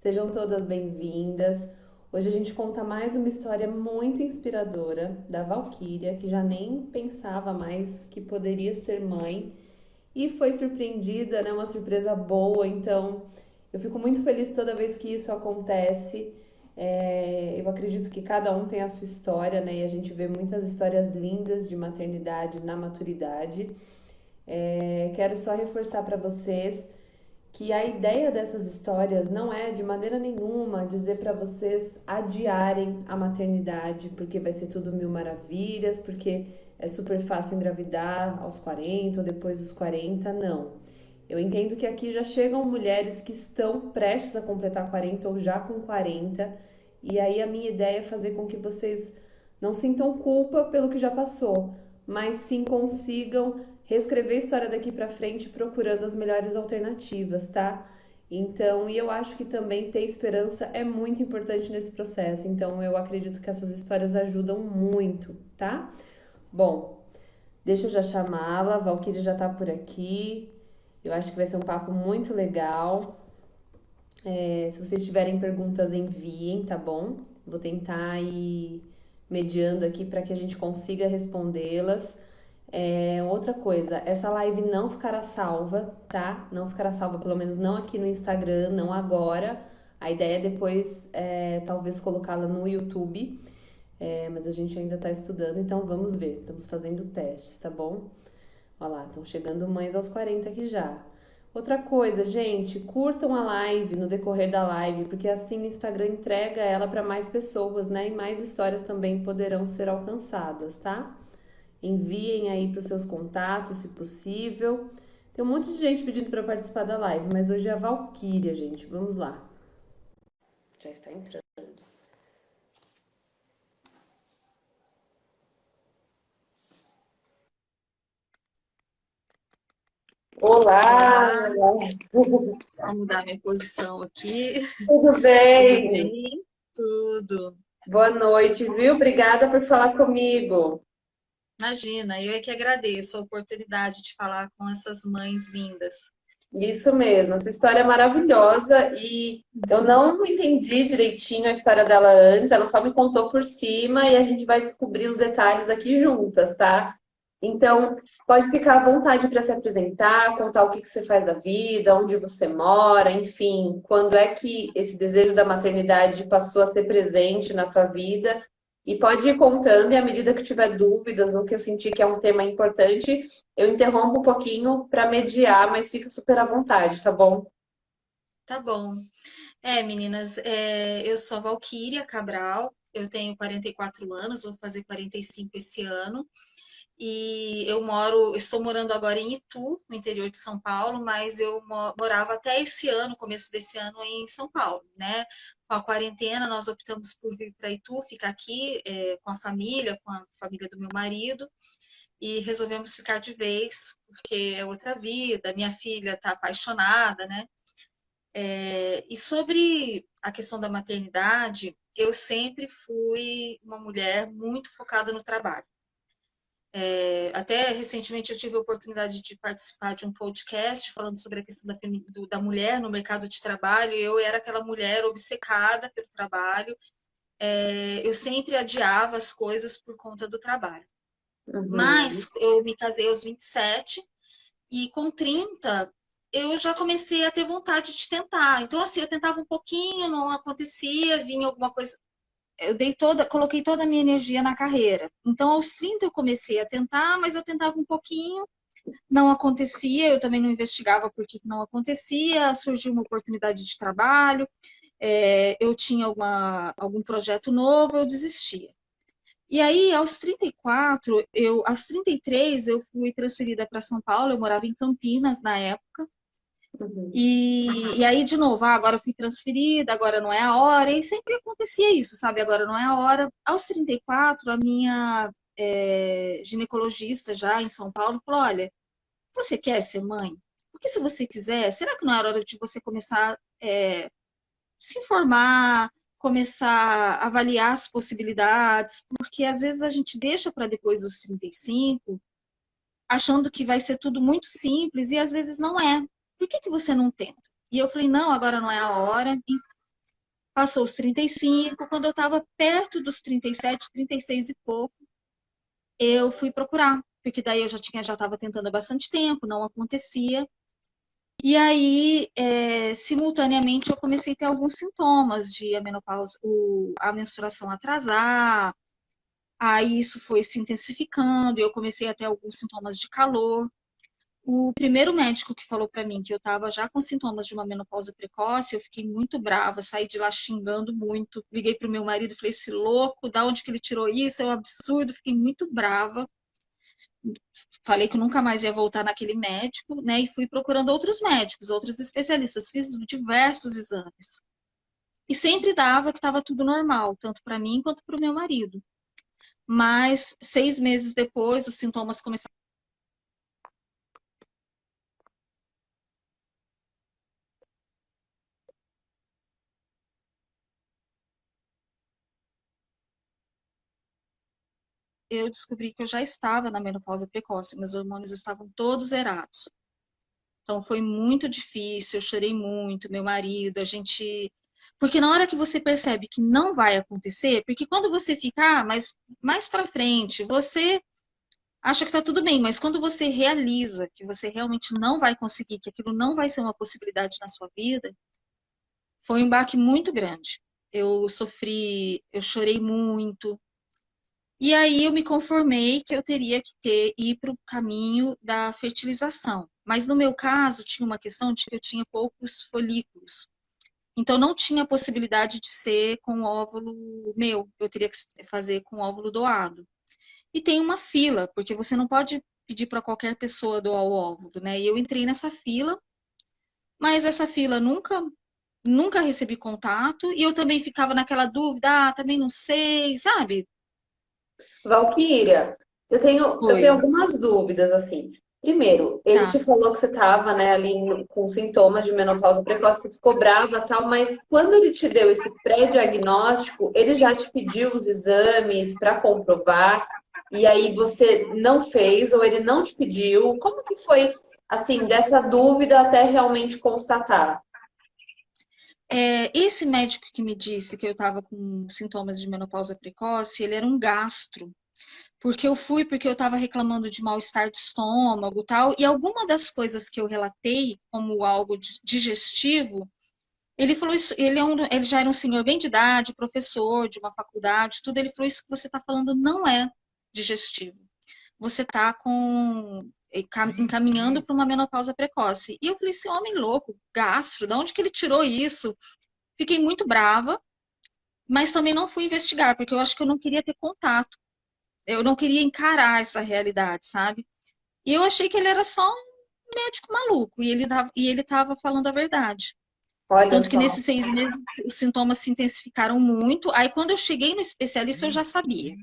Sejam todas bem-vindas. Hoje a gente conta mais uma história muito inspiradora da Valquíria, que já nem pensava mais que poderia ser mãe e foi surpreendida, né? Uma surpresa boa. Então, eu fico muito feliz toda vez que isso acontece. Eu acredito que cada um tem a sua história, né? E a gente vê muitas histórias lindas de maternidade na maturidade. Quero só reforçar para vocês que a ideia dessas histórias não é de maneira nenhuma dizer para vocês adiarem a maternidade, porque vai ser tudo mil maravilhas, porque é super fácil engravidar aos 40 ou depois dos 40, não. Eu entendo que aqui já chegam mulheres que estão prestes a completar 40 ou já com 40, e aí a minha ideia é fazer com que vocês não sintam culpa pelo que já passou, mas sim consigam reescrever a história daqui para frente procurando as melhores alternativas, tá? Então, e eu acho que também ter esperança é muito importante nesse processo. Então, eu acredito que essas histórias ajudam muito, tá? Bom, deixa eu já chamá-la, a Valquíria já tá por aqui. Eu acho que vai ser um papo muito legal. Se vocês tiverem perguntas, enviem, tá bom? Vou tentar ir mediando aqui para que a gente consiga respondê-las. Outra coisa, essa live não ficará salva, tá? Não ficará salva, pelo menos não aqui no Instagram, não agora. A ideia é depois, talvez, colocá-la no YouTube, mas a gente ainda está estudando, então vamos ver. Estamos fazendo testes, tá bom? Olha lá, estão chegando mães aos 40 aqui já. Outra coisa, gente, curtam a live no decorrer da live, porque assim o Instagram entrega ela para mais pessoas, né? E mais histórias também poderão ser alcançadas, tá? Enviem aí para os seus contatos, se possível. Tem um monte de gente pedindo para participar da live, mas hoje é a Valquíria, gente. Vamos lá. Já está entrando. Olá! Olá, vou mudar minha posição aqui. Tudo Tudo bem? bem? Tudo. Boa noite, viu? Obrigada por falar comigo. Imagina, eu é que agradeço a oportunidade de falar com essas mães lindas. Isso mesmo, essa história é maravilhosa e eu não entendi direitinho a história dela antes, ela só me contou por cima e a gente vai descobrir os detalhes aqui juntas, tá? Então, pode ficar à vontade para se apresentar, contar o que que você faz da vida, onde você mora, enfim, quando é que esse desejo da maternidade passou a ser presente na tua vida. E pode ir contando, e à medida que tiver dúvidas ou que eu sentir que é um tema importante, eu interrompo um pouquinho para mediar, mas fica super à vontade, tá bom? Tá bom. Meninas, eu sou a Valquíria Cabral, eu tenho 44 anos, vou fazer 45 esse ano. E estou morando agora em Itu, no interior de São Paulo, mas eu morava até esse ano, começo desse ano, em São Paulo, né? Com a quarentena, nós optamos por vir para Itu, ficar aqui com a família do meu marido, e resolvemos ficar de vez, porque é outra vida, minha filha está apaixonada, né? E sobre a questão da maternidade, eu sempre fui uma mulher muito focada no trabalho. Até recentemente eu tive a oportunidade de participar de um podcast falando sobre a questão da mulher no mercado de trabalho. Eu era aquela mulher obcecada pelo trabalho. Eu sempre adiava as coisas por conta do trabalho. Uhum. Mas eu me casei aos 27 e com 30 eu já comecei a ter vontade de tentar. Então, assim, eu tentava um pouquinho, não acontecia, vinha alguma coisa. Coloquei toda a minha energia na carreira. Então, aos 30 eu comecei a tentar, mas eu tentava um pouquinho, não acontecia, eu também não investigava por que não acontecia, surgiu uma oportunidade de trabalho, eu tinha algum projeto novo, eu desistia. E aí, aos 33, eu fui transferida para São Paulo, eu morava em Campinas na época, Uhum. e aí, de novo, agora eu fui transferida, agora não é a hora, e sempre acontecia isso, sabe? Agora não é a hora. Aos 34, a minha ginecologista já em São Paulo falou: olha, você quer ser mãe? Porque se você quiser, será que não é hora de você começar se informar, começar a avaliar as possibilidades? Porque às vezes a gente deixa para depois dos 35, achando que vai ser tudo muito simples e às vezes não é. Por que você não tenta? E eu falei, não, agora não é a hora. Passou os 35, quando eu estava perto dos 37, 36 e pouco, eu fui procurar, porque daí eu já estava tentando há bastante tempo, não acontecia. E aí, simultaneamente, eu comecei a ter alguns sintomas de a menopausa, a menstruação atrasar, aí isso foi se intensificando, e eu comecei a ter alguns sintomas de calor. O primeiro médico que falou para mim que eu estava já com sintomas de uma menopausa precoce, eu fiquei muito brava, saí de lá xingando muito, liguei para o meu marido, falei, esse louco, da onde que ele tirou isso? É um absurdo, fiquei muito brava. Falei que nunca mais ia voltar naquele médico, né? E fui procurando outros médicos, outros especialistas, fiz diversos exames. E sempre dava que estava tudo normal, tanto para mim quanto para o meu marido. Mas 6 meses depois, os sintomas começaram. Eu descobri que eu já estava na menopausa precoce, meus hormônios estavam todos zerados. Então foi muito difícil, eu chorei muito, meu marido, a gente. Porque na hora que você percebe que não vai acontecer, porque quando você fica, mas mais para frente, você acha que está tudo bem, mas quando você realiza que você realmente não vai conseguir, que aquilo não vai ser uma possibilidade na sua vida, foi um baque muito grande. Eu sofri, eu chorei muito. E aí eu me conformei que eu teria que ir para o caminho da fertilização. Mas no meu caso, tinha uma questão de que eu tinha poucos folículos. Então não tinha possibilidade de ser com óvulo meu. Eu teria que fazer com óvulo doado. E tem uma fila, porque você não pode pedir para qualquer pessoa doar o óvulo, né? E eu entrei nessa fila, mas essa fila nunca recebi contato e eu também ficava naquela dúvida, também não sei, sabe? Valquíria, eu tenho Oi, algumas dúvidas, assim. Primeiro, ele tá. te falou que você estava, né, ali com sintomas de menopausa precoce, você ficou brava e tal, mas quando ele te deu esse pré-diagnóstico, ele já te pediu os exames para comprovar, e aí você não fez, ou ele não te pediu? Como que foi, assim, dessa dúvida até realmente constatar? Esse médico que me disse que eu estava com sintomas de menopausa precoce, ele era um gastro. Porque eu fui, porque eu estava reclamando de mal-estar de estômago e tal, e alguma das coisas que eu relatei como algo digestivo, ele falou isso, ele já era um senhor bem de idade, professor de uma faculdade, tudo, ele falou isso que você está falando não é digestivo. Você está encaminhando para uma menopausa precoce. E eu falei, esse homem louco, gastro, de onde que ele tirou isso? Fiquei muito brava, mas também não fui investigar, porque eu acho que eu não queria ter contato. Eu não queria encarar essa realidade, sabe? E eu achei que ele era só um médico maluco, e ele estava falando a verdade. Olha Tanto que só. nesses 6 meses os sintomas se intensificaram muito. Aí quando eu cheguei no especialista, eu já sabia.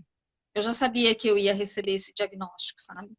Eu já sabia que eu ia receber esse diagnóstico, sabe?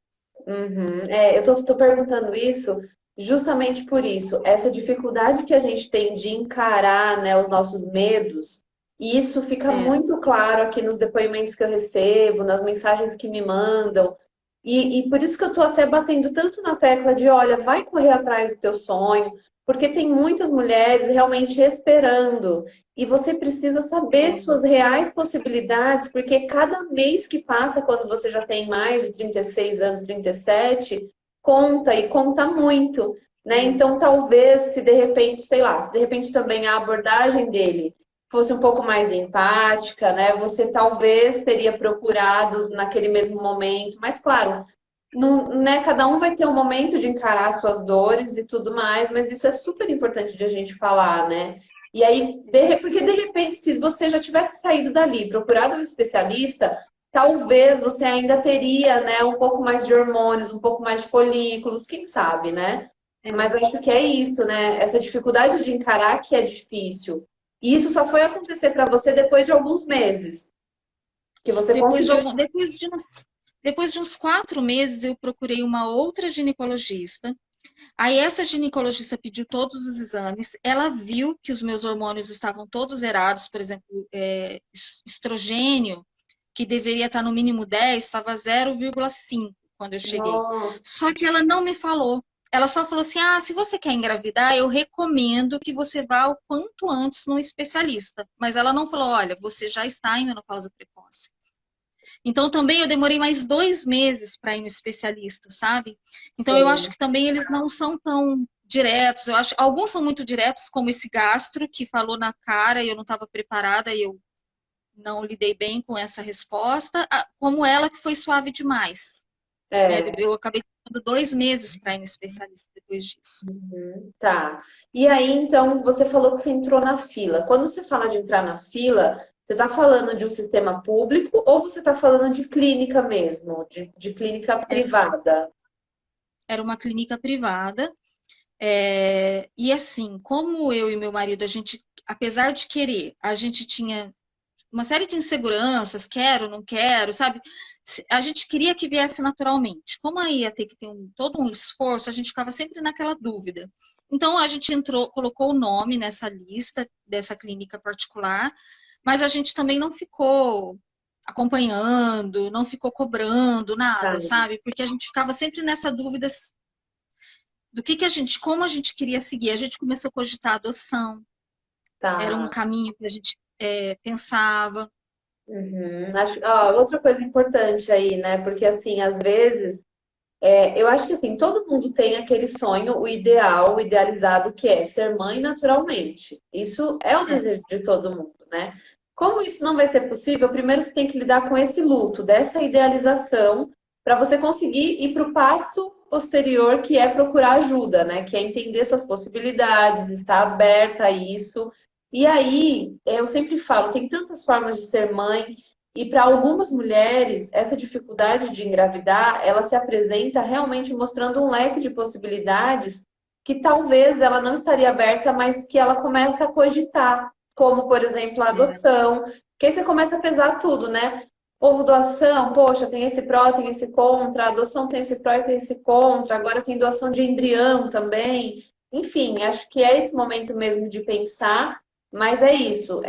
Uhum. Eu tô perguntando isso justamente por isso, essa dificuldade que a gente tem de encarar, né, os nossos medos, e isso fica É, muito claro aqui nos depoimentos que eu recebo, nas mensagens que me mandam, e por isso que eu tô até batendo tanto na tecla de, olha, vai correr atrás do teu sonho, porque tem muitas mulheres realmente esperando, e você precisa saber é, suas reais possibilidades, porque cada mês que passa, quando você já tem mais de 36 anos, 37, conta e conta muito, né? é. Então, talvez, se de repente, sei lá, se de repente também a abordagem dele fosse um pouco mais empática, né? Você talvez teria procurado naquele mesmo momento, mas claro, não, né? Cada um vai ter um momento de encarar suas dores e tudo mais, mas isso é super importante de a gente falar, né? E aí, porque de repente, se você já tivesse saído dali, procurado um especialista, talvez você ainda teria, né, um pouco mais de hormônios, um pouco mais de folículos, quem sabe, né? Mas É. acho que é isso, né? Essa dificuldade de encarar que é difícil. E isso só foi acontecer para você depois de alguns meses, que você Depois de, conseguiu. algum- depois de uns 4 meses, eu procurei uma outra ginecologista. Aí essa ginecologista pediu todos os exames, ela viu que os meus hormônios estavam todos zerados, por exemplo, estrogênio, que deveria estar no mínimo 10, estava 0,5 quando eu cheguei. Nossa. Só que ela não me falou. ela só falou assim, ah, se você quer engravidar, eu recomendo que você vá o quanto antes num especialista. Mas ela não falou, olha, você já está em menopausa precoce. Então, também eu demorei mais 2 meses para ir no especialista, sabe? Então, eu acho Sei. que também eles não são tão diretos. Eu acho, alguns são muito diretos, como esse gastro, que falou na cara e eu não estava preparada e eu não lidei bem com essa resposta, como ela que foi suave demais. Né? É. Eu acabei tendo 2 meses para ir no especialista depois disso. Tá. E aí, então, você falou que você entrou na fila. Quando você fala de entrar na fila, você está falando de um sistema público ou você está falando de clínica mesmo, de clínica Era, privada? era uma clínica privada. E assim, como eu e meu marido, a gente, apesar de querer, a gente tinha uma série de inseguranças, quero, não quero, sabe? A gente queria que viesse naturalmente. Como aí ia ter que ter todo um esforço, a gente ficava sempre naquela dúvida. Então a gente entrou, colocou o nome nessa lista dessa clínica particular, mas a gente também não ficou acompanhando, não ficou cobrando Tá, nada, sabe? Porque a gente ficava sempre nessa dúvida do que a gente, como a gente queria seguir. A gente começou a cogitar a adoção, era um tá. caminho que a gente pensava. Uhum. Outra coisa importante aí, né? Porque assim, às vezes, eu acho que assim, todo mundo tem aquele sonho, o ideal, o idealizado, que é ser mãe naturalmente. Isso é o É, desejo de todo mundo, né? Como isso não vai ser possível, primeiro você tem que lidar com esse luto, dessa idealização, para você conseguir ir para o passo posterior, que é procurar ajuda, né? Que é entender suas possibilidades, estar aberta a isso. E aí, eu sempre falo, tem tantas formas de ser mãe, e para algumas mulheres, essa dificuldade de engravidar, ela se apresenta realmente mostrando um leque de possibilidades que talvez ela não estaria aberta, mas que ela começa a cogitar, como, por exemplo, a é, adoção, que aí você começa a pesar tudo, né? Ovo doação, poxa, tem esse pró, tem esse contra, a adoção tem esse pró e tem esse contra, agora tem doação de embrião também. Enfim, acho que é esse momento mesmo de pensar, mas é isso,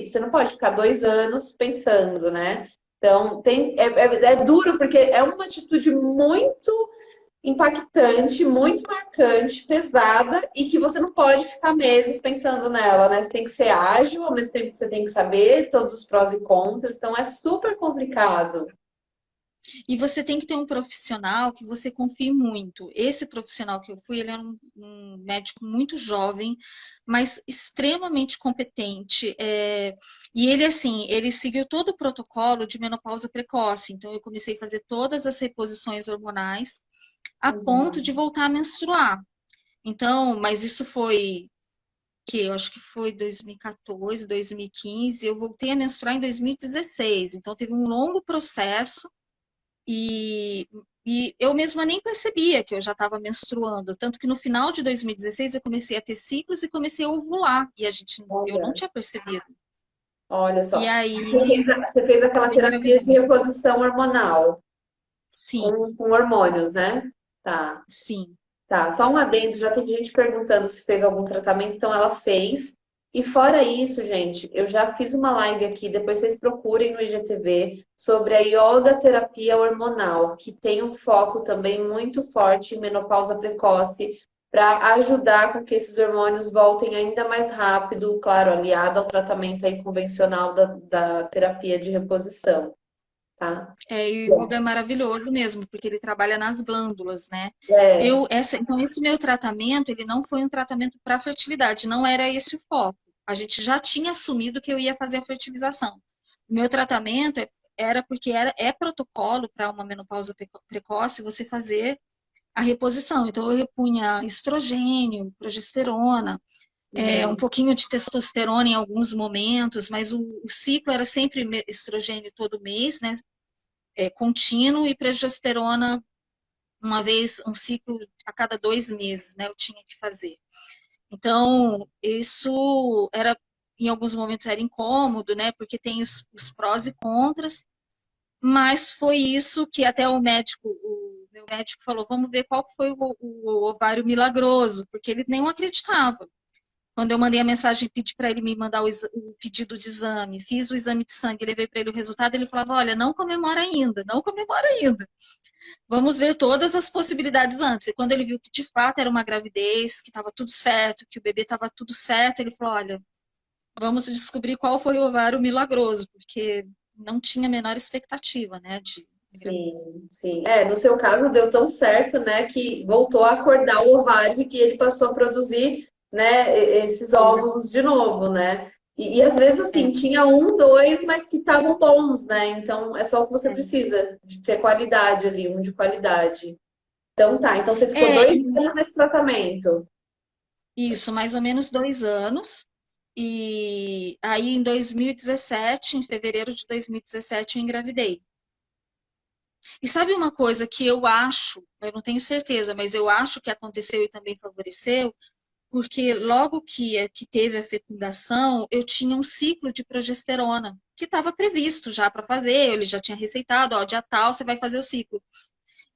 você não pode ficar 2 anos pensando, né? Então, é duro porque é uma atitude muito impactante, muito marcante, pesada e que você não pode ficar meses pensando nela, né? Você tem que ser ágil, ao mesmo tempo que você tem que saber todos os prós e contras, então é super complicado. e você tem que ter um profissional que você confie muito. Esse profissional que eu fui, ele era um médico muito jovem, mas extremamente competente. E ele, assim, ele seguiu todo o protocolo de menopausa precoce. Então, eu comecei a fazer todas as reposições hormonais a ponto de Uhum. voltar a menstruar. Então, mas isso foi que eu acho que foi 2014, 2015, eu voltei a menstruar em 2016. Então, teve um longo processo e, e eu mesma nem percebia que eu já estava menstruando. Tanto que no final de 2016 eu comecei a ter ciclos e comecei a ovular. E eu não Olha, tinha percebido. olha E só. aí Você fez aquela acabei terapia de engravidando. reposição hormonal Sim, com hormônios, né? Tá. sim. Tá, só um adendo, já tem gente perguntando se fez algum tratamento, então ela fez. E fora isso, gente, eu já fiz uma live aqui, depois vocês procurem no IGTV sobre a yoga terapia hormonal, que tem um foco também muito forte em menopausa precoce, para ajudar com que esses hormônios voltem ainda mais rápido, claro, aliado ao tratamento aí convencional da terapia de reposição, tá? E o yoga é maravilhoso mesmo, porque ele trabalha nas glândulas, né? É, Então, esse meu tratamento, ele não foi um tratamento para fertilidade, não era esse o foco. A gente já tinha assumido que eu ia fazer a fertilização. O meu tratamento era porque é protocolo para uma menopausa precoce você fazer a reposição. Então, eu repunha estrogênio, progesterona, um uhum, pouquinho de testosterona em alguns momentos, mas o ciclo era sempre estrogênio todo mês, né? Contínuo e progesterona uma vez, um ciclo a cada 2 meses, né? Eu tinha que fazer. Então, isso era, em alguns momentos era incômodo, né? Porque tem os prós e contras, mas foi isso que até o meu médico falou, vamos ver qual foi o ovário milagroso, porque ele nem acreditava. Quando eu mandei a mensagem, pedi para ele me mandar o pedido de exame, fiz o exame de sangue, levei para ele o resultado, ele falava, olha, não comemora ainda, não comemora ainda. Vamos ver todas as possibilidades antes. E quando ele viu que de fato era uma gravidez, que estava tudo certo, que o bebê estava tudo certo, ele falou, olha, vamos descobrir qual foi o ovário milagroso, porque não tinha a menor expectativa, né, de engravidar. Sim, sim. É, no seu caso deu tão certo, né, que voltou a acordar o ovário e que ele passou a produzir, né, esses Sim, óvulos de novo, né? E às vezes assim, é, tinha um, dois, mas que estavam bons, né? Então é só o que você é. precisa, de ter qualidade ali, um de qualidade. Então tá, então você ficou É, 2 anos nesse tratamento. isso, mais ou menos 2 anos. E aí, em 2017, em fevereiro de 2017, eu engravidei. E sabe uma coisa que eu não tenho certeza, mas eu acho que aconteceu e também favoreceu, porque logo que teve a fecundação, eu tinha um ciclo de progesterona, que estava previsto já para fazer, ele já tinha receitado, ó, dia tal você vai fazer o ciclo.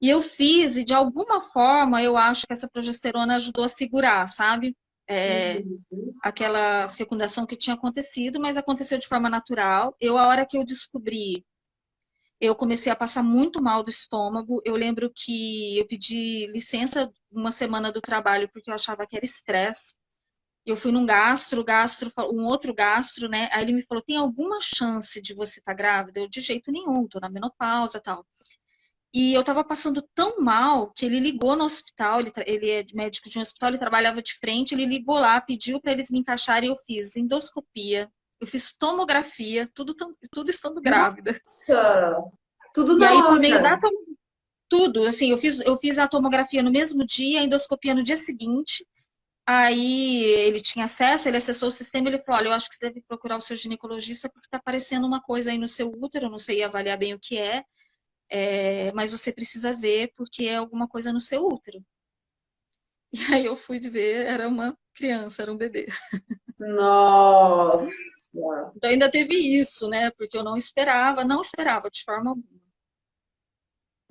E eu fiz, e de alguma forma eu acho que essa progesterona ajudou a segurar, sabe? É, Uhum. aquela fecundação que tinha acontecido, mas aconteceu de forma natural. A hora que eu descobri, eu comecei a passar muito mal do estômago. Eu lembro que eu pedi licença uma semana do trabalho porque eu achava que era estresse. Eu fui num um outro gastro, né? Aí ele me falou: tem alguma chance de você estar grávida? Eu, de jeito nenhum, tô na menopausa e tal. E eu tava passando tão mal que ele ligou no hospital, ele é médico de um hospital, ele trabalhava de frente, ele ligou lá, pediu para eles me encaixarem, eu fiz endoscopia, eu fiz tomografia, tudo estando grávida. Nossa, tudo E na aí, por meio hora. tudo, assim, eu fiz a tomografia no mesmo dia, a endoscopia no dia seguinte. Aí ele tinha acesso, ele acessou o sistema, ele falou: olha, eu acho que você deve procurar o seu ginecologista porque está aparecendo uma coisa aí no seu útero, eu não sei avaliar bem o que mas você precisa ver porque é alguma coisa no seu útero. E aí eu fui de ver, era uma criança, era um bebê. Nossa. Então ainda teve isso, né? Porque eu não esperava de forma alguma.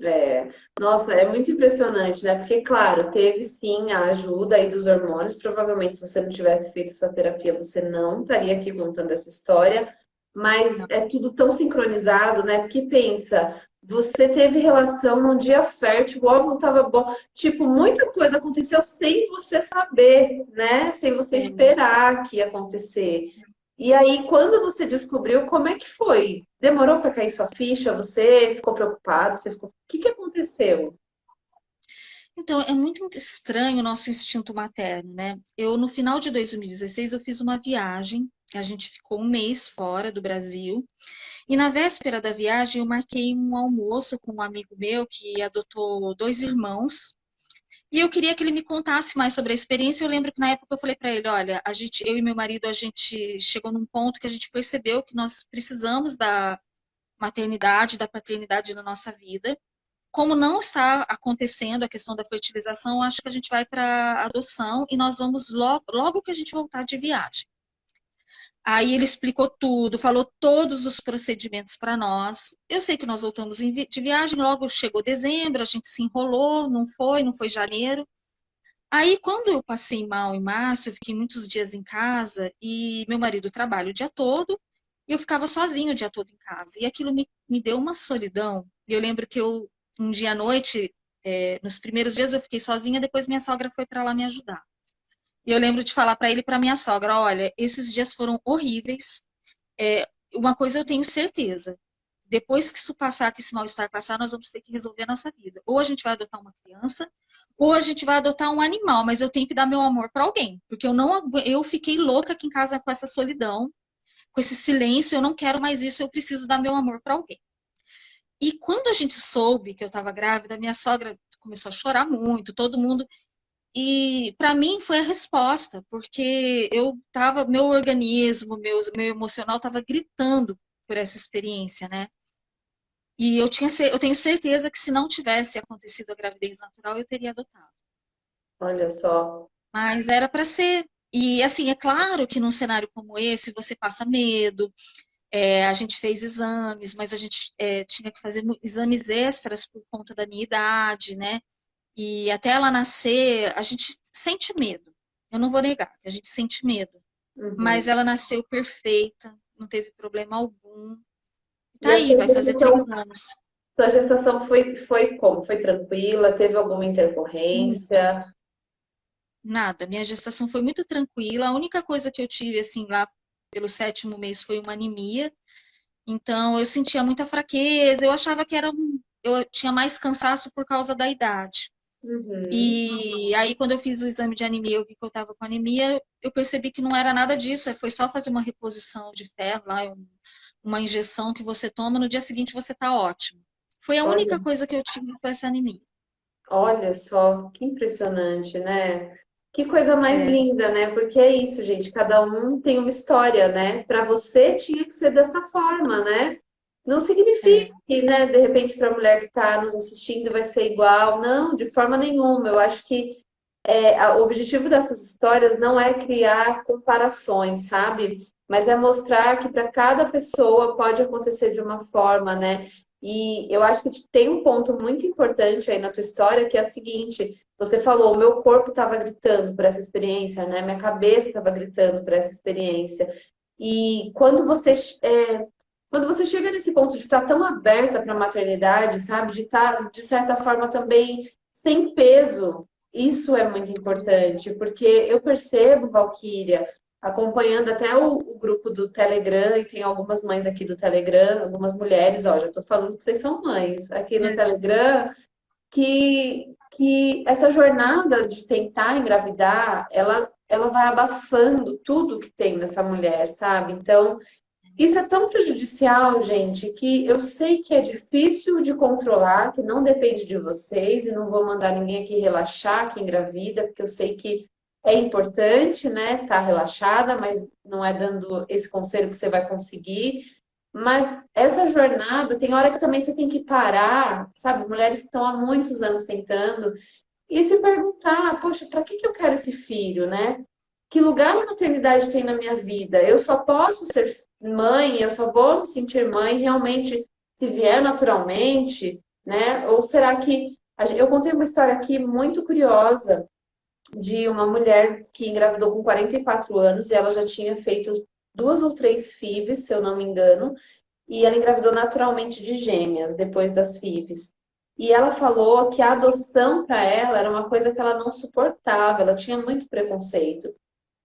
É, nossa, é muito impressionante, né? Porque, claro, teve sim a ajuda aí dos hormônios. Provavelmente, se você não tivesse feito essa terapia, você não estaria aqui contando essa história. Mas Não, é tudo tão sincronizado, né? Porque pensa, você teve relação num dia fértil, o óvulo estava bom. Tipo, muita coisa aconteceu sem você saber, né? Sem você é, esperar que ia acontecer. E aí, quando você descobriu, como é que foi? Demorou para cair sua ficha? Você ficou preocupado? Você ficou... O que que aconteceu? então, é muito estranho o nosso instinto materno, né? No final de 2016, eu fiz uma viagem, a gente ficou um mês fora do Brasil, e na véspera da viagem eu marquei um almoço com um amigo meu que adotou dois irmãos, e eu queria que ele me contasse mais sobre a experiência. Eu lembro que na época eu falei para ele, olha, eu e meu marido, a gente chegou num ponto que a gente percebeu que nós precisamos da maternidade, da paternidade na nossa vida. Como não está acontecendo a questão da fertilização, acho que a gente vai para adoção e nós vamos logo que a gente voltar de viagem. Aí ele explicou tudo, falou todos os procedimentos para nós. Eu sei que nós voltamos de viagem, logo chegou dezembro, a gente se enrolou, não foi janeiro. Aí, quando eu passei mal em março, eu fiquei muitos dias em casa e meu marido trabalha o dia todo e eu ficava sozinho o dia todo em casa. E aquilo me deu uma solidão. E eu lembro que um dia à noite, nos primeiros dias eu fiquei sozinha, depois minha sogra foi para lá me ajudar. E eu lembro de falar para ele e para minha sogra: olha, esses dias foram horríveis. Uma coisa eu tenho certeza. Depois que isso passar, que esse mal-estar passar, nós vamos ter que resolver a nossa vida. Ou a gente vai adotar uma criança, ou a gente vai adotar um animal, mas eu tenho que dar meu amor para alguém, porque eu fiquei louca aqui em casa com essa solidão, com esse silêncio, eu não quero mais isso, eu preciso dar meu amor para alguém. E quando a gente soube que eu estava grávida, minha sogra começou a chorar muito, todo mundo, e para mim foi a resposta, porque meu organismo, meu emocional estava gritando por essa experiência, né? E eu tenho certeza que se não tivesse acontecido a gravidez natural, eu teria adotado. Olha só. Mas era para ser. E assim, é claro que num cenário como esse você passa medo. A gente fez exames, mas a gente tinha que fazer exames extras por conta da minha idade, né? E até ela nascer, a gente sente medo. Eu não vou negar, que a gente sente medo. Uhum. Mas ela nasceu perfeita, não teve problema algum. E Tá a aí, sua vai fazer gestação, 3 anos. sua gestação foi como? Foi tranquila? Teve alguma Muito. intercorrência? Nada. Minha gestação foi muito tranquila. A única coisa que eu tive, assim, lá pelo 7º mês foi uma anemia. Então, eu sentia muita fraqueza. Eu achava que eu tinha mais cansaço por causa da idade. Uhum. E aí, quando eu fiz o exame de anemia, eu vi que eu estava com anemia, eu percebi que não era nada disso. Foi só fazer uma reposição de ferro lá, uma injeção que você toma, no dia seguinte você está ótimo. Foi a Olha, única coisa que eu tive, foi essa anemia. olha só, que impressionante, né? Que coisa mais É, linda, né? Porque é isso, gente, cada um tem uma história, né? Para você tinha que ser dessa forma, né? Não significa é, que, né, de repente, para a mulher que está nos assistindo vai ser igual. Não, de forma nenhuma. Eu acho que o objetivo dessas histórias não é criar comparações, sabe? Mas é mostrar que para cada pessoa pode acontecer de uma forma, né? E eu acho que tem um ponto muito importante aí na tua história, que é o seguinte: você falou, o meu corpo estava gritando por essa experiência, né? Minha cabeça estava gritando por essa experiência. E quando você chega nesse ponto de estar tão aberta para a maternidade, sabe? De estar, de certa forma, também sem peso, isso é muito importante, porque eu percebo, Valquíria, acompanhando até o grupo do Telegram, e tem algumas mães aqui do Telegram, algumas mulheres, ó, já estou falando que vocês são mães, aqui no é, Telegram, que essa jornada de tentar engravidar, ela vai abafando tudo que tem nessa mulher, sabe? Então, isso é tão prejudicial, gente, que eu sei que é difícil de controlar, que não depende de vocês, e não vou mandar ninguém aqui relaxar que engravida, porque eu sei que é importante, né, estar relaxada, mas não é dando esse conselho que você vai conseguir. Mas essa jornada, tem hora que também você tem que parar, sabe? Mulheres que estão há muitos anos tentando, e se perguntar, poxa, para que eu quero esse filho, né? Que lugar a maternidade tem na minha vida? Eu só posso ser mãe, eu só vou me sentir mãe realmente se vier naturalmente, né? Ou será que eu contei uma história aqui muito curiosa de uma mulher que engravidou com 44 anos e ela já tinha feito 2 ou 3 FIVs, se eu não me engano, e ela engravidou naturalmente de gêmeas depois das FIVs. E ela falou que a adoção para ela era uma coisa que ela não suportava, ela tinha muito preconceito.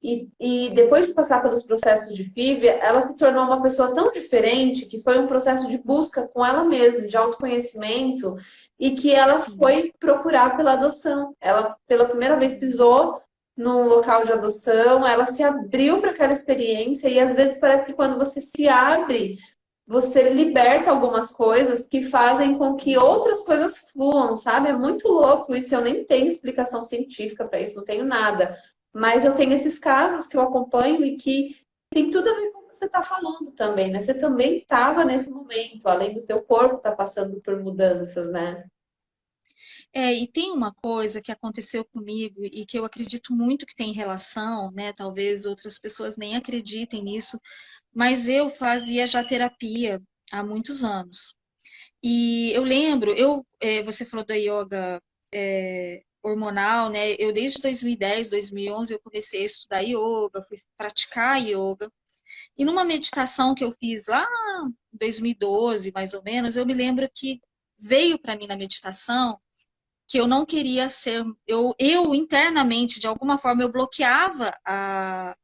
E depois de passar pelos processos de FIV, ela se tornou uma pessoa tão diferente que foi um processo de busca com ela mesma, de autoconhecimento, e que ela sim. foi procurar pela adoção. Ela, pela primeira vez, pisou num local de adoção, ela se abriu para aquela experiência, e às vezes parece que quando você se abre, você liberta algumas coisas que fazem com que outras coisas fluam, sabe? É muito louco isso, eu nem tenho explicação científica para isso, não tenho nada. Mas eu tenho esses casos que eu acompanho e que tem tudo a ver com o que você está falando também, né? Você também estava nesse momento, além do teu corpo estar passando por mudanças, né? E tem uma coisa que aconteceu comigo e que eu acredito muito que tem relação, né? Talvez outras pessoas nem acreditem nisso, mas eu fazia já terapia há muitos anos. E eu lembro, você falou da yoga hormonal, né? Eu desde 2010, 2011 eu comecei a estudar yoga, fui praticar yoga. E numa meditação que eu fiz lá em 2012, mais ou menos, eu me lembro que veio para mim na meditação que eu não queria ser, eu internamente, de alguma forma, eu bloqueava a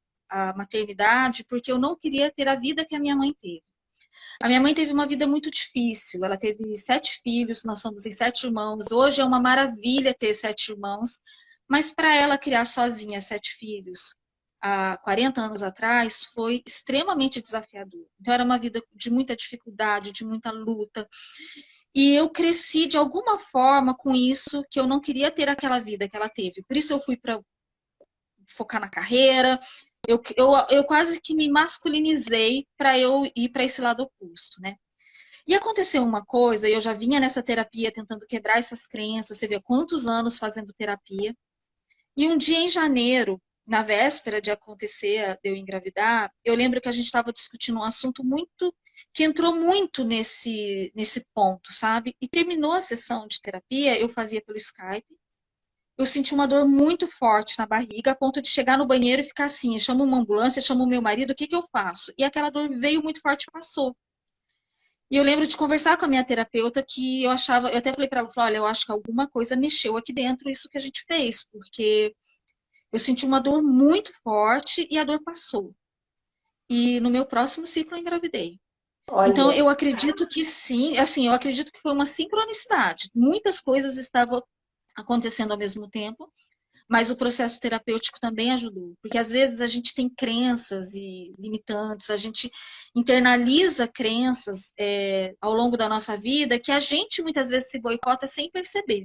maternidade porque eu não queria ter a vida que a minha mãe teve. A minha mãe teve uma vida muito difícil, ela teve 7 filhos, nós somos em 7 irmãos, hoje é uma maravilha ter 7 irmãos, mas para ela criar sozinha 7 filhos, há 40 anos atrás, foi extremamente desafiador. Então era uma vida de muita dificuldade, de muita luta, e eu cresci de alguma forma com isso, que eu não queria ter aquela vida que ela teve. Por isso eu fui para focar na carreira. Eu quase que me masculinizei para eu ir para esse lado oposto, né? E aconteceu uma coisa, eu já vinha nessa terapia tentando quebrar essas crenças, você vê quantos anos fazendo terapia. E um dia em janeiro, na véspera de acontecer, de eu engravidar, eu lembro que a gente estava discutindo um assunto muito que entrou muito nesse ponto, sabe? E terminou a sessão de terapia, eu fazia pelo Skype, eu senti uma dor muito forte na barriga, a ponto de chegar no banheiro e ficar assim, eu chamo uma ambulância, chamo o meu marido, o que que eu faço? E aquela dor veio muito forte e passou. E eu lembro de conversar com a minha terapeuta que eu achava, eu até falei para ela, falei, olha, eu acho que alguma coisa mexeu aqui dentro, isso que a gente fez, porque eu senti uma dor muito forte e a dor passou. E no meu próximo ciclo eu engravidei. Então Olha, eu acredito que sim, assim, eu acredito que foi uma sincronicidade. Muitas coisas estavam acontecendo ao mesmo tempo, mas o processo terapêutico também ajudou, porque às vezes a gente tem crenças e limitantes, a gente internaliza crenças ao longo da nossa vida que a gente muitas vezes se boicota sem perceber.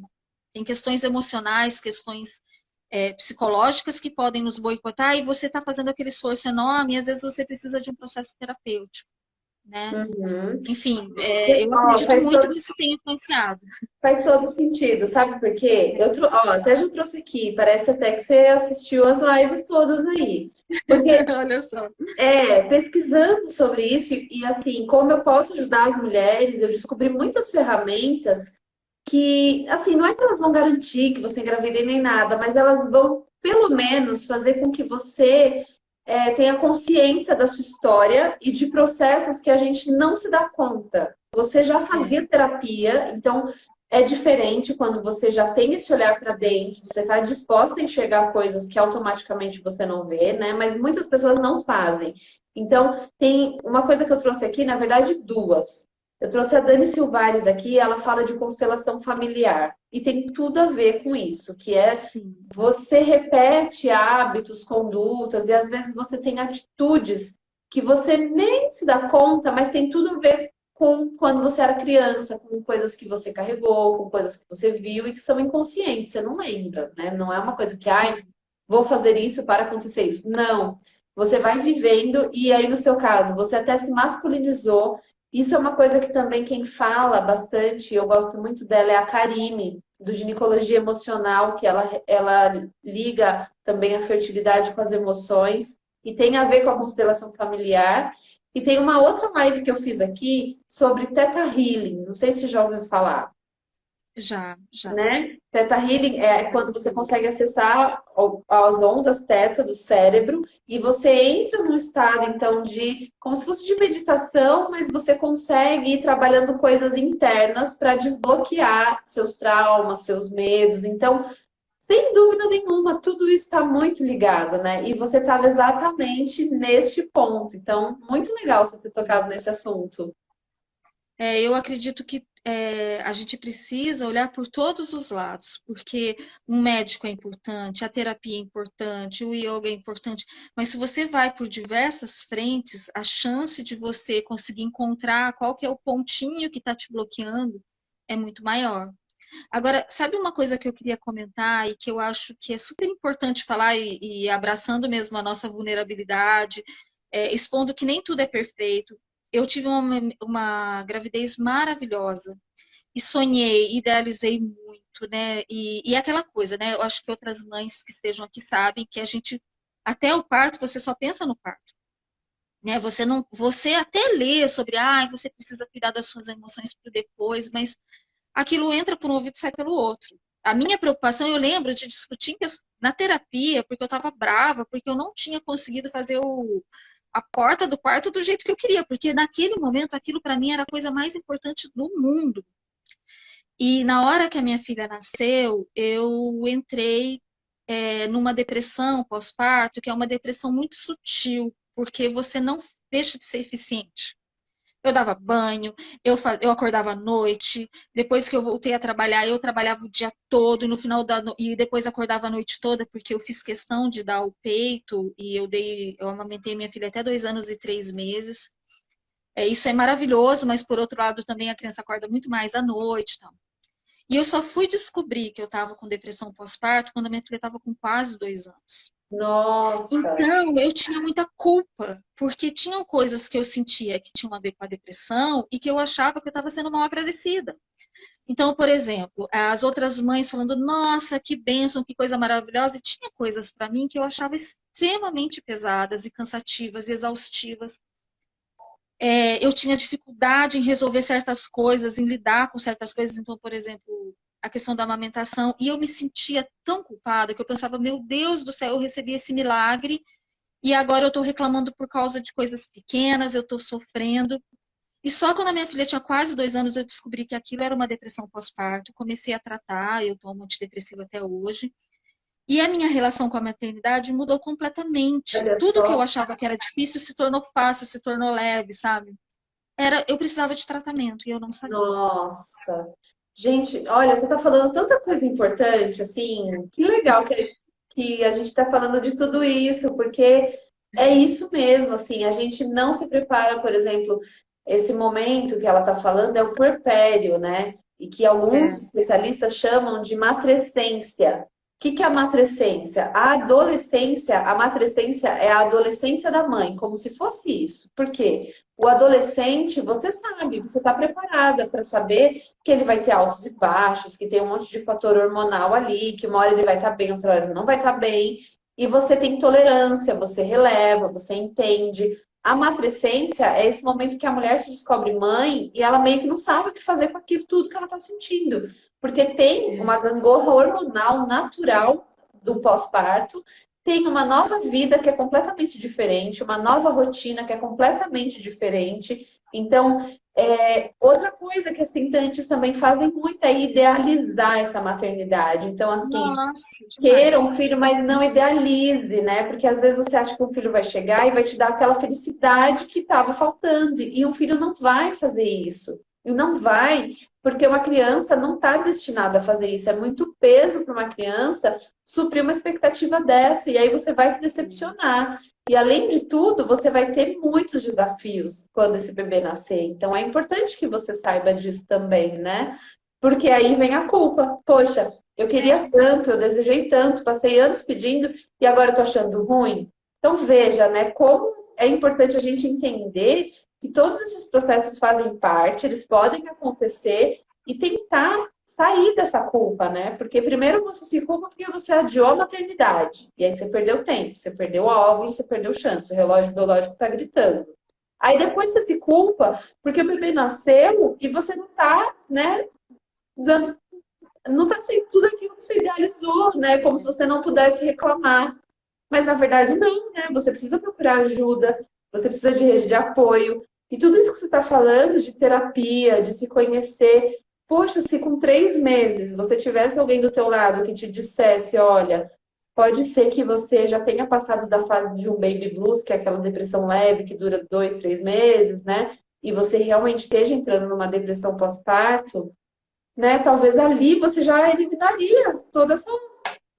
Tem questões emocionais, questões psicológicas que podem nos boicotar e você está fazendo aquele esforço enorme e às vezes você precisa de um processo terapêutico, né? uhum. Enfim, eu Ó, acredito muito que isso tem influenciado. faz todo sentido, sabe por quê? Ó, até já trouxe aqui, parece até que você assistiu as lives todas aí. Porque Olha só. pesquisando sobre isso e assim, como eu posso ajudar as mulheres, eu descobri muitas ferramentas que, assim, não é que elas vão garantir que você engravide nem nada, mas elas vão, pelo menos, fazer com que você tenha consciência da sua história e de processos que a gente não se dá conta. Você já É, fazia terapia, então é diferente quando você já tem esse olhar para dentro, você está disposta a enxergar coisas que automaticamente você não vê, né? Mas muitas pessoas não fazem. Então, tem uma coisa que eu trouxe aqui, na verdade, duas. Eu trouxe a Dani Silvares aqui, ela fala de constelação familiar. E tem tudo a ver com isso, que é sim. você repete hábitos, condutas, e às vezes você tem atitudes que você nem se dá conta, mas tem tudo a ver com quando você era criança, com coisas que você carregou, com coisas que você viu e que são inconscientes, você não lembra, né? Não é uma coisa que, ai, Sim. vou fazer isso para acontecer isso. Não. Você vai vivendo e aí, no seu caso, você até se masculinizou. Isso é uma coisa que também quem fala bastante, eu gosto muito dela, é a Karime, do ginecologia emocional, que ela liga também a fertilidade com as emoções e tem a ver com a constelação familiar. E tem uma outra live que eu fiz aqui sobre Theta Healing, não sei se já ouviu falar, Já, já. né? Theta Healing é quando você consegue acessar as ondas teta do cérebro e você entra num estado, então, de como se fosse de meditação, mas você consegue ir trabalhando coisas internas para desbloquear seus traumas, seus medos. Então, sem dúvida nenhuma, tudo isso está muito ligado, né? E você estava exatamente neste ponto. Então, muito legal você ter tocado nesse assunto. Eu acredito que a gente precisa olhar por todos os lados, porque um médico é importante, a terapia é importante, o yoga é importante, mas se você vai por diversas frentes, a chance de você conseguir encontrar qual que é o pontinho que está te bloqueando é muito maior. Agora, sabe uma coisa que eu queria comentar e que eu acho que é super importante falar e abraçando mesmo a nossa vulnerabilidade, expondo que nem tudo é perfeito. Eu tive uma gravidez maravilhosa e sonhei, idealizei muito, né? E aquela coisa, né? Eu acho que outras mães que estejam aqui sabem que a gente, até o parto, você só pensa no parto. Né, você não, você até lê sobre, você precisa cuidar das suas emoções para depois, mas aquilo entra por um ouvido e sai pelo outro. A minha preocupação, eu lembro de discutir na terapia, porque eu estava brava, porque eu não tinha conseguido fazer a porta do quarto do jeito que eu queria, porque naquele momento aquilo para mim era a coisa mais importante do mundo. E na hora que a minha filha nasceu, eu entrei numa depressão pós-parto, que é uma depressão muito sutil, porque você não deixa de ser eficiente. Eu dava banho, eu acordava à noite. Depois que eu voltei a trabalhar, eu trabalhava o dia todo e no final e depois acordava a noite toda porque eu fiz questão de dar o peito e eu amamentei minha filha até 2 anos e 3 meses. Isso é maravilhoso, mas por outro lado também a criança acorda muito mais à noite, tal. E eu só fui descobrir que eu estava com depressão pós-parto quando a minha filha estava com quase 2 anos. Nossa, Então, eu tinha muita culpa, porque tinham coisas que eu sentia que tinham a ver com a depressão e que eu achava que eu estava sendo mal agradecida. Então, por exemplo, as outras mães falando, nossa, que bênção, que coisa maravilhosa, e tinha coisas para mim que eu achava extremamente pesadas e cansativas e exaustivas. Eu tinha dificuldade em resolver certas coisas, em lidar com certas coisas. Então, por exemplo, a questão da amamentação, e eu me sentia tão culpada que eu pensava, meu Deus do céu, eu recebi esse milagre e agora eu estou reclamando por causa de coisas pequenas, eu estou sofrendo. E só quando a minha filha tinha quase 2 anos eu descobri que aquilo era uma depressão pós-parto, comecei a tratar, eu tomo antidepressivo até hoje. E a minha relação com a maternidade mudou completamente. Olha Tudo que eu só. achava que era difícil se tornou fácil, se tornou leve, sabe? Eu precisava de tratamento e eu não sabia. Nossa. Gente, olha, você está falando tanta coisa importante, assim, que legal que a gente está falando de tudo isso, porque é isso mesmo, assim, a gente não se prepara, por exemplo, esse momento que ela está falando é o puerpério, né? E que alguns É, especialistas chamam de matrescência. O que que é a matrescência? A matrescência é a adolescência da mãe, como se fosse isso. Por quê? O adolescente, você sabe, você está preparada para saber que ele vai ter altos e baixos, que tem um monte de fator hormonal ali, que uma hora ele vai estar bem, outra hora ele não vai estar bem. E você tem tolerância, você releva, você entende. A matrescência é esse momento que a mulher se descobre mãe e ela meio que não sabe o que fazer com aquilo tudo que ela está sentindo. Porque tem uma gangorra hormonal natural do pós-parto, tem uma nova vida que é completamente diferente, uma nova rotina que é completamente diferente. Então, outra coisa que as tentantes também fazem muito é idealizar essa maternidade. Então, assim, nossa, queira um demais. filho, mas não idealize, né? Porque às vezes você acha que um filho vai chegar e vai te dar aquela felicidade que estava faltando. E um filho não vai fazer isso. E não vai, porque uma criança não está destinada a fazer isso. É muito peso para uma criança suprir uma expectativa dessa. E aí você vai se decepcionar. E além de tudo, você vai ter muitos desafios quando esse bebê nascer. Então é importante que você saiba disso também, né? Porque aí vem a culpa. Poxa, eu queria tanto, eu desejei tanto, passei anos pedindo e agora eu tô achando ruim. Então veja, né, como é importante a gente entender que todos esses processos fazem parte, eles podem acontecer e tentar sair dessa culpa, né? Porque primeiro você se culpa porque você adiou a maternidade. E aí você perdeu tempo, você perdeu o óvulo, você perdeu chance, o relógio biológico tá gritando. Aí depois você se culpa porque o bebê nasceu e você não tá, né, dando, não está sendo tudo aquilo que você idealizou, né? Como se você não pudesse reclamar. Mas na verdade não, né? Você precisa procurar ajuda, você precisa de rede de apoio. E tudo isso que você está falando de terapia, de se conhecer. Poxa, se com 3 meses você tivesse alguém do teu lado que te dissesse, olha, pode ser que você já tenha passado da fase de um baby blues, que é aquela depressão leve que dura 2, 3 meses, né? E você realmente esteja entrando numa depressão pós-parto, né? Talvez ali você já eliminaria toda essa,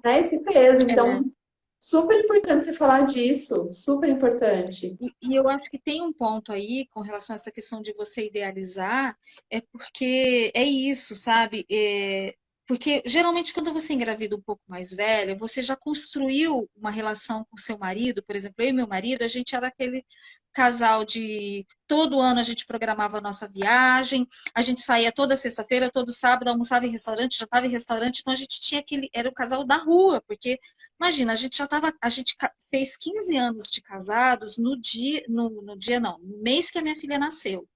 né, esse peso. É. Então, super importante você falar disso, super importante. E eu acho que tem um ponto aí com relação a essa questão de você idealizar, é porque é isso, sabe? Porque geralmente quando você engravida um pouco mais velha, você já construiu uma relação com seu marido, por exemplo, eu e meu marido, a gente era aquele casal de todo ano a gente programava a nossa viagem, a gente saía toda sexta-feira, todo sábado, almoçava em restaurante, jantava em restaurante, então a gente tinha era o casal da rua, porque imagina, a gente fez 15 anos de casados no dia não, no mês que a minha filha nasceu.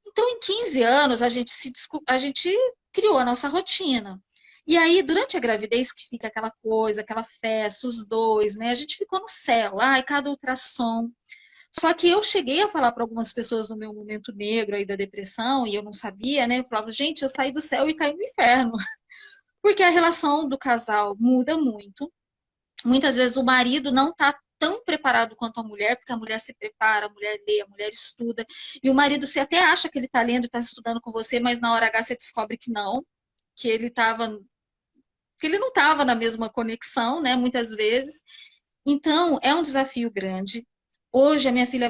Então, em 15 anos, a gente criou a nossa rotina. E aí, durante a gravidez, que fica aquela coisa, aquela festa, os dois, né? A gente ficou no céu, ai, cada ultrassom. Só que eu cheguei a falar para algumas pessoas no meu momento negro aí da depressão, e eu não sabia, né? Eu falava, gente, eu saí do céu e caí no inferno. Porque a relação do casal muda muito. Muitas vezes o marido não está tão preparado quanto a mulher, porque a mulher se prepara, a mulher lê, a mulher estuda, e o marido você até acha que ele está lendo, está estudando com você, mas na hora H você descobre que não, que ele estava, que ele não estava na mesma conexão, né? Muitas vezes. Então é um desafio grande. Hoje a minha filha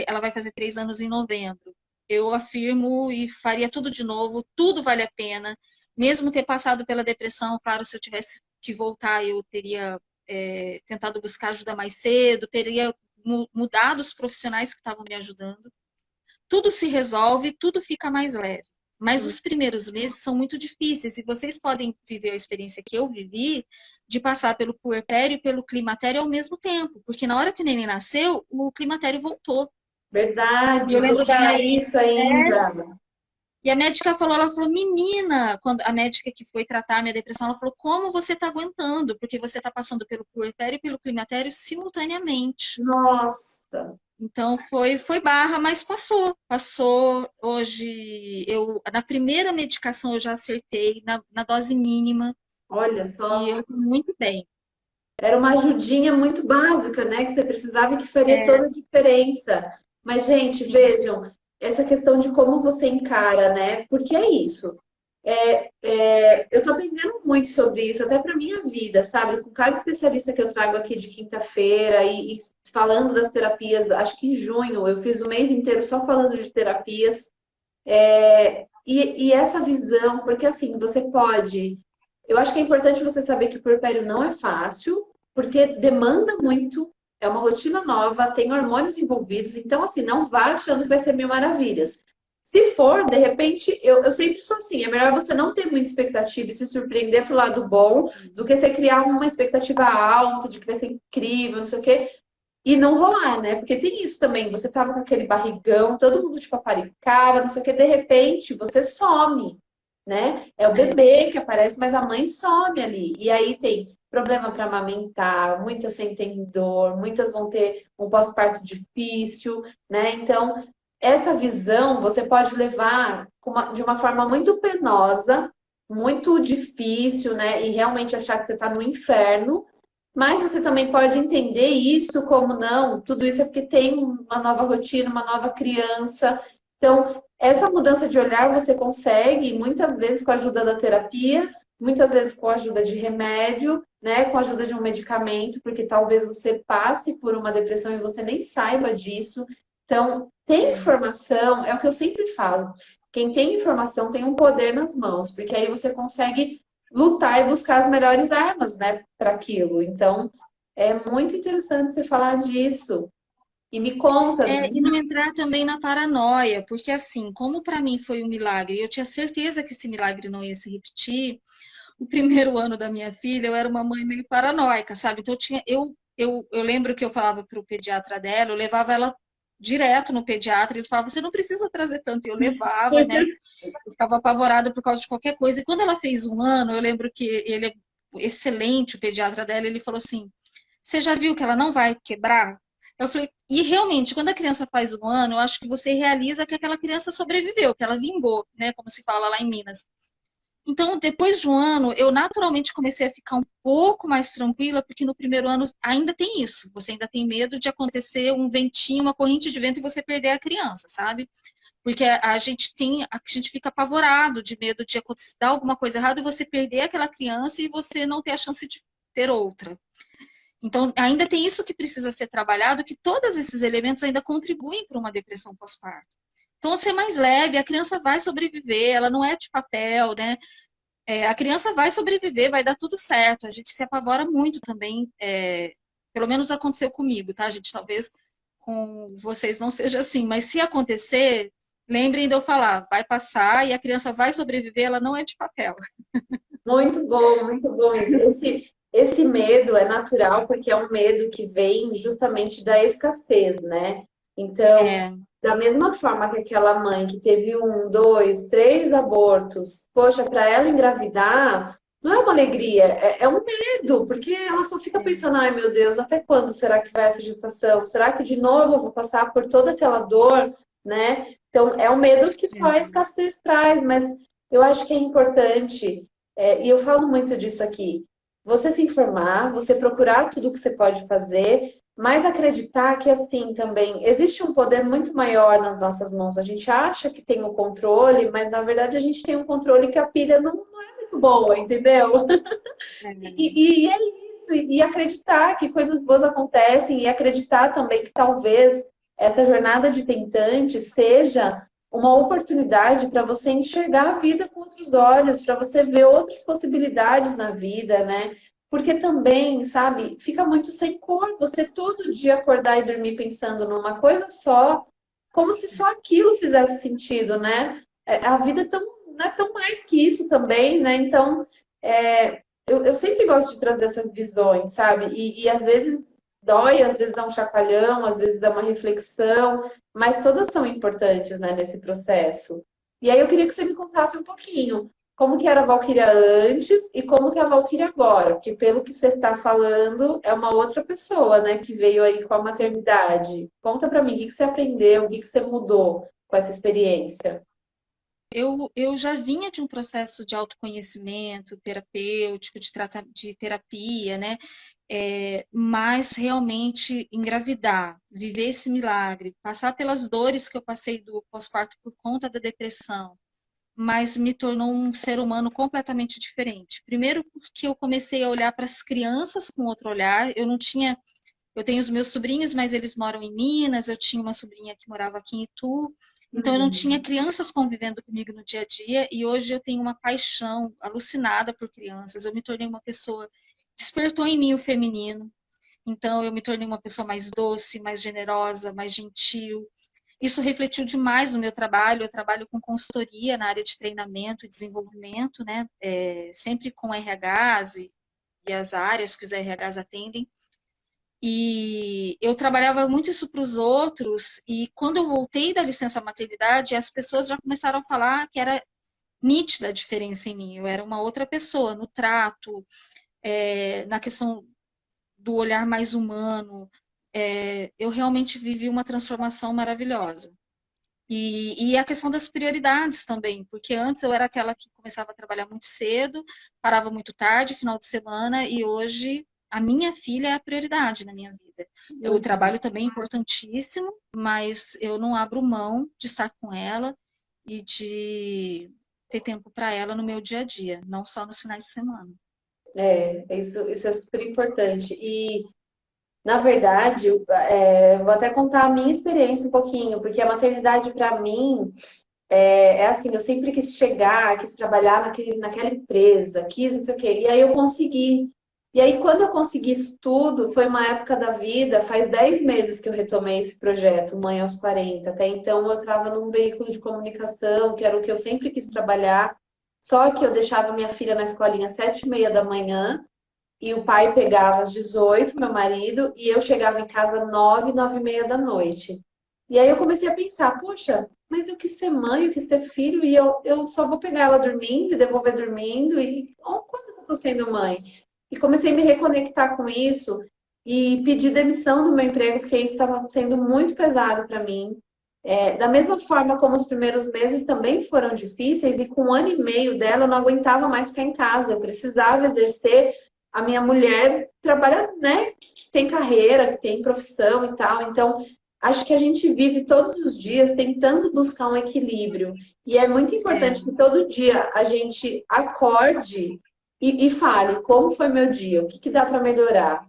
ela vai fazer 3 anos em novembro. Eu afirmo e faria tudo de novo, tudo vale a pena. Mesmo ter passado pela depressão, claro, se eu tivesse que voltar, eu teria tentado buscar ajuda mais cedo, teria mudado os profissionais que estavam me ajudando. Tudo se resolve, tudo fica mais leve. Mas os primeiros meses são muito difíceis e vocês podem viver a experiência que eu vivi de passar pelo puerpério e pelo climatério ao mesmo tempo, porque na hora que o neném nasceu, o climatério voltou. E Verdade, eu você lembro tinha isso é, ainda. E a médica falou, ela falou, menina, quando a médica que foi tratar a minha depressão, ela falou, como você está aguentando? Porque você está passando pelo puerpério e pelo climatério simultaneamente. Nossa, Então foi barra, mas passou. Hoje na primeira medicação eu já acertei na dose mínima olha e só. eu tô muito bem. Era uma ajudinha muito básica, né? Que você precisava e que faria É, toda a diferença. Mas, gente, sim, vejam, essa questão de como você encara, né? Porque é isso. Eu estou aprendendo muito sobre isso, até para minha vida, sabe? Com cada especialista que eu trago aqui de quinta-feira e falando das terapias, acho que em junho eu fiz o mês inteiro só falando de terapias. E essa visão, porque assim, você pode. Eu acho que é importante você saber que o puerpério não é fácil, porque demanda muito, é uma rotina nova, tem hormônios envolvidos, então assim, não vá achando que vai ser mil maravilhas. Se for, de repente, eu sempre sou assim, é melhor você não ter muita expectativa e se surpreender pro lado bom, do que você criar uma expectativa alta de que vai ser incrível, não sei o quê. E não rolar, né? Porque tem isso também. Você tava com aquele barrigão, todo mundo te paparicava, não sei o que, de repente você some, né? É o é, bebê que aparece, mas a mãe some ali. E aí tem problema para amamentar, muitas sentem dor, muitas vão ter um pós-parto difícil, né? Então, essa visão você pode levar de uma forma muito penosa, muito difícil, né? E realmente achar que você está no inferno. Mas você também pode entender isso como não, tudo isso é porque tem uma nova rotina, uma nova criança. Então, essa mudança de olhar você consegue, muitas vezes com a ajuda da terapia, muitas vezes com a ajuda de remédio, né, com a ajuda de um medicamento, porque talvez você passe por uma depressão e você nem saiba disso. Então, tem é. informação, é o que eu sempre falo. Quem tem informação tem um poder nas mãos, porque aí você consegue lutar e buscar as melhores armas, né, para aquilo. Então, é muito interessante você falar disso. E me conta, E não entrar também na paranoia, porque assim, como para mim foi um milagre, e eu tinha certeza que esse milagre não ia se repetir, o primeiro ano da minha filha, eu era uma mãe meio paranoica, sabe? Então eu lembro que eu falava para o pediatra dela, eu levava ela direto no pediatra, ele falava, você não precisa trazer tanto, e eu levava, né? Eu ficava apavorada por causa de qualquer coisa. E quando ela fez um ano, eu lembro que ele é excelente, o pediatra dela, ele falou assim, você já viu que ela não vai quebrar? Eu falei, e realmente, quando a criança faz um ano, eu acho que você realiza que aquela criança sobreviveu, que ela vingou, né? Como se fala lá em Minas. Então, depois de um ano, eu naturalmente comecei a ficar um pouco mais tranquila, porque no primeiro ano ainda tem isso. Você ainda tem medo de acontecer um ventinho, uma corrente de vento e você perder a criança, sabe? Porque a gente fica apavorado de medo de acontecer dar alguma coisa errada e você perder aquela criança e você não ter a chance de ter outra. Então, ainda tem isso que precisa ser trabalhado, que todos esses elementos ainda contribuem para uma depressão pós-parto. Então, ser mais leve, a criança vai sobreviver, ela não é de papel, né? A criança vai sobreviver, vai dar tudo certo. A gente se apavora muito também, pelo menos aconteceu comigo, tá, gente? Talvez com vocês não seja assim, mas se acontecer, lembrem de eu falar, vai passar e a criança vai sobreviver, ela não é de papel. muito bom isso. Esse medo é natural porque é um medo que vem justamente da escassez, né? Então, É, da mesma forma que aquela mãe que teve um, dois, três abortos, poxa, para ela engravidar, não é uma alegria, é um medo, porque ela só fica pensando, ai meu Deus, até quando será que vai essa gestação? Será que de novo eu vou passar por toda aquela dor, né? Então, é um medo que só a é. escassez traz, mas eu acho que é importante, e eu falo muito disso aqui, você se informar, você procurar tudo que você pode fazer, mas acreditar que assim também existe um poder muito maior nas nossas mãos. A gente acha que tem o controle, mas na verdade a gente tem um controle que a pilha não é muito boa, entendeu? E é isso, e acreditar que coisas boas acontecem, e acreditar também que talvez essa jornada de tentante seja uma oportunidade para você enxergar a vida com outros olhos, para você ver outras possibilidades na vida, né? Porque também, sabe, fica muito sem cor você todo dia acordar e dormir pensando numa coisa só, como se só aquilo fizesse sentido, né? A vida não é tão mais que isso também, né? Então, eu sempre gosto de trazer essas visões, sabe? E às vezes dói, às vezes dá um chacoalhão, às vezes dá uma reflexão, mas todas são importantes, né, nesse processo. E aí eu queria que você me contasse um pouquinho como que era a Valquíria antes e como que é a Valquíria agora, porque pelo que você está falando, é uma outra pessoa, né, que veio aí com a maternidade. Conta para mim, o que que você aprendeu, o que que você mudou com essa experiência? Eu já vinha de um processo de autoconhecimento terapêutico, de terapia, né? Mas realmente engravidar, viver esse milagre, passar pelas dores que eu passei do pós-parto por conta da depressão, mas me tornou um ser humano completamente diferente. Primeiro porque eu comecei a olhar para as crianças com outro olhar, eu tenho os meus sobrinhos, mas eles moram em Minas, eu tinha uma sobrinha que morava aqui em Itu, então eu não tinha Uhum. crianças convivendo comigo no dia a dia, e hoje eu tenho uma paixão alucinada por crianças. Eu me tornei uma pessoa, despertou em mim o feminino, então eu me tornei uma pessoa mais doce, mais generosa, mais gentil. Isso refletiu demais no meu trabalho. Eu trabalho com consultoria na área de treinamento e desenvolvimento, né? Sempre com RHs e as áreas que os RHs atendem. E eu trabalhava muito isso para os outros, e quando eu voltei da licença maternidade, as pessoas já começaram a falar que era nítida a diferença em mim. Eu era uma outra pessoa no trato, na questão do olhar mais humano. Eu realmente vivi uma transformação maravilhosa. E a questão das prioridades também, porque antes eu era aquela que começava a trabalhar muito cedo, parava muito tarde, final de semana, e hoje a minha filha é a prioridade na minha vida. O Uhum. trabalho também é importantíssimo, mas eu não abro mão de estar com ela e de ter tempo para ela no meu dia a dia, não só nos finais de semana. Isso é super importante. E, na verdade, vou até contar a minha experiência um pouquinho, porque a maternidade, para mim, é assim, eu sempre quis chegar, quis trabalhar naquela empresa, quis não sei o quê. E aí eu consegui. E aí, quando eu consegui isso tudo, foi uma época da vida, faz 10 meses que eu retomei esse projeto, Mãe aos 40. Até então eu estava num veículo de comunicação, que era o que eu sempre quis trabalhar. Só que eu deixava minha filha na escolinha às 7h30 da manhã, e o pai pegava às 18, meu marido, e eu chegava em casa 9, 9h30 da noite. E aí eu comecei a pensar, poxa, mas eu quis ser mãe, eu quis ter filho, e eu só vou pegar ela dormindo e devolver dormindo, e quando que eu tô sendo mãe? E comecei a me reconectar com isso e pedir demissão do meu emprego, porque isso estava sendo muito pesado para mim. Da mesma forma como os primeiros meses também foram difíceis, e com 1 ano e meio dela eu não aguentava mais ficar em casa, eu precisava exercer. A minha mulher trabalha, né, que tem carreira, que tem profissão e tal, então acho que a gente vive todos os dias tentando buscar um equilíbrio. E é muito importante que todo dia a gente acorde e fale como foi meu dia, o que que dá para melhorar.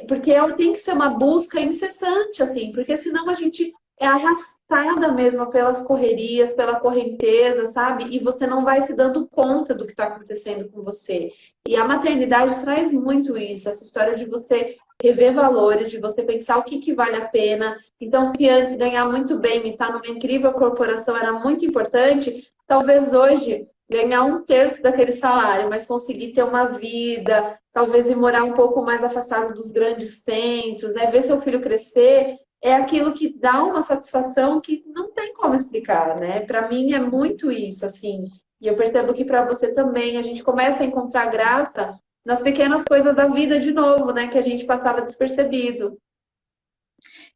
Porque tem que ser uma busca incessante, assim, porque senão a gente é arrastada mesmo pelas correrias, pela correnteza, sabe? E você não vai se dando conta do que está acontecendo com você. E a maternidade traz muito isso, essa história de você rever valores, de você pensar o que que vale a pena. Então, se antes ganhar muito bem e estar numa incrível corporação era muito importante, talvez hoje ganhar 1/3 daquele salário, mas conseguir ter uma vida, talvez ir morar um pouco mais afastado dos grandes centros, né? Ver seu filho crescer, é aquilo que dá uma satisfação que não tem como explicar, né? Para mim é muito isso, assim. E eu percebo que para você também, a gente começa a encontrar graça nas pequenas coisas da vida de novo, né? Que a gente passava despercebido.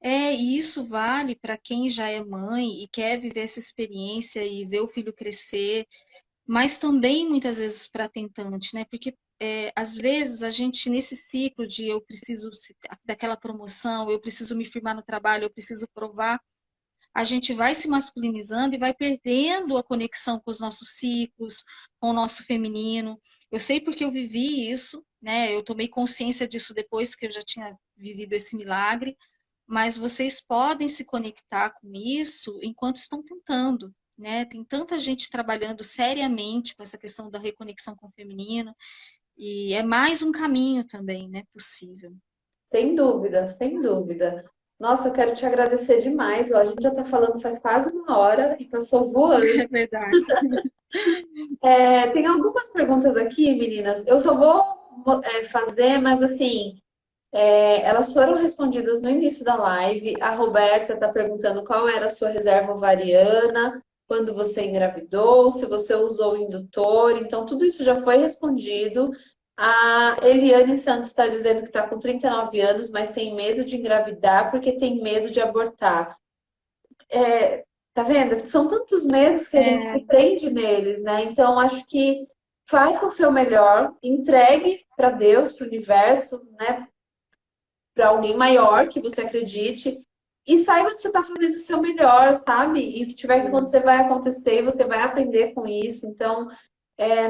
E isso vale para quem já é mãe e quer viver essa experiência e ver o filho crescer, mas também muitas vezes para tentante, né? Porque às vezes a gente, nesse ciclo de eu preciso daquela promoção, eu preciso me firmar no trabalho, eu preciso provar, a gente vai se masculinizando e vai perdendo a conexão com os nossos ciclos, com o nosso feminino. Eu sei porque eu vivi isso, né? Eu tomei consciência disso depois que eu já tinha vivido esse milagre, mas vocês podem se conectar com isso enquanto estão tentando, né? Tem tanta gente trabalhando seriamente com essa questão da reconexão com o feminino, e é mais um caminho também, né, possível. Sem dúvida, sem dúvida. Nossa, eu quero te agradecer demais. Ó, a gente já está falando faz quase 1 hora e passou voando. É verdade. Tem algumas perguntas aqui, meninas. Eu só vou fazer, mas assim, elas foram respondidas no início da live. A Roberta está perguntando qual era a sua reserva ovariana. quando você engravidou, se você usou o indutor. Então, tudo isso já foi respondido. A Eliane Santos está dizendo que está com 39 anos, mas tem medo de engravidar porque tem medo de abortar. Tá vendo? São tantos medos que a gente se prende neles, né? Então, acho que faça o seu melhor, entregue para Deus, para o universo, né? Para alguém maior que você acredite e saiba que você está fazendo o seu melhor, sabe? E o que tiver que acontecer vai acontecer e você vai aprender com isso. Então,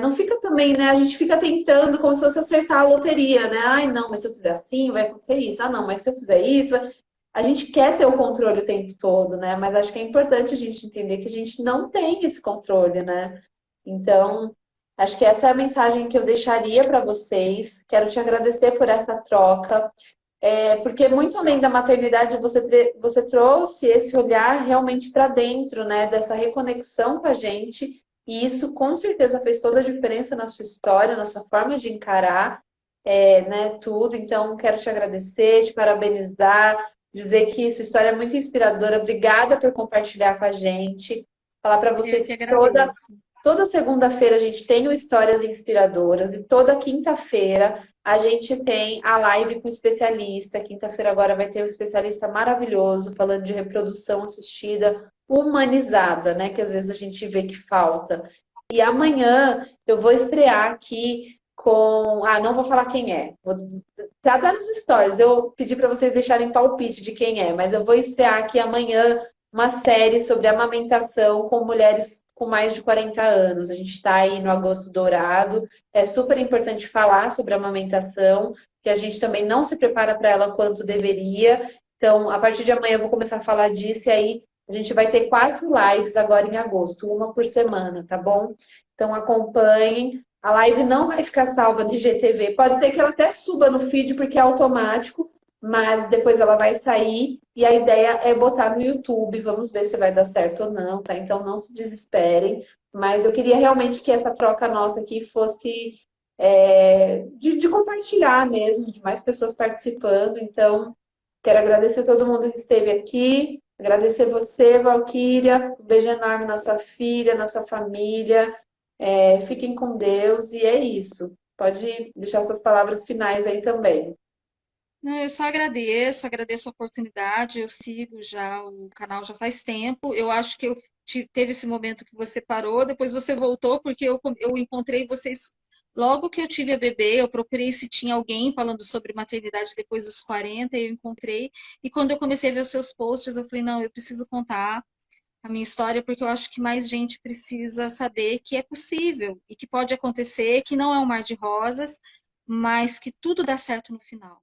não fica também, né? A gente fica tentando como se fosse acertar a loteria, né? Ai, não, mas se eu fizer assim, vai acontecer isso. Ah, não, mas se eu fizer isso. A gente quer ter o controle o tempo todo, né? Mas acho que é importante a gente entender que a gente não tem esse controle, né? Então, acho que essa é a mensagem que eu deixaria para vocês. Quero te agradecer por essa troca. Porque muito além da maternidade, você trouxe esse olhar realmente para dentro, né? Dessa reconexão com a gente. E isso com certeza fez toda a diferença na sua história, na sua forma de encarar, né, tudo. Então, quero te agradecer, te parabenizar, dizer que sua história é muito inspiradora. Obrigada por compartilhar com a gente. Falar para Eu vocês que que toda agradeço. Toda segunda-feira a gente tem o Histórias Inspiradoras e toda quinta-feira a gente tem a live com o especialista. Quinta-feira agora vai ter um especialista maravilhoso falando de reprodução assistida humanizada, né? Que às vezes a gente vê que falta. E amanhã eu vou estrear aqui com. Ah, não vou falar quem é. Tá dando nos stories. Eu pedi para vocês deixarem palpite de quem é, mas eu vou estrear aqui amanhã uma série sobre amamentação com mulheres com mais de 40 anos. A gente está aí no Agosto Dourado. É super importante falar sobre a amamentação, que a gente também não se prepara para ela quanto deveria. Então, a partir de amanhã eu vou começar a falar disso e aí a gente vai ter 4 lives agora em agosto, uma por semana, tá bom? Então acompanhem. A live não vai ficar salva no IGTV. Pode ser que ela até suba no feed porque é automático, mas depois ela vai sair e a ideia é botar no YouTube. Vamos ver se vai dar certo ou não, tá? Então não se desesperem. Mas eu queria realmente que essa troca nossa aqui fosse de compartilhar mesmo, de mais pessoas participando. Então, quero agradecer a todo mundo que esteve aqui, agradecer você, Valquíria. Um beijo enorme na sua filha, na sua família. Fiquem com Deus e é isso. Pode deixar suas palavras finais aí também. Não, eu só agradeço a oportunidade. Eu sigo já o canal já faz tempo. Eu acho que teve esse momento que você parou, depois você voltou, porque eu encontrei vocês logo que eu tive a bebê. Eu procurei se tinha alguém falando sobre maternidade depois dos 40, e eu encontrei. E quando eu comecei a ver os seus posts, eu falei: não, eu preciso contar a minha história, porque eu acho que mais gente precisa saber que é possível e que pode acontecer, que não é um mar de rosas, mas que tudo dá certo no final.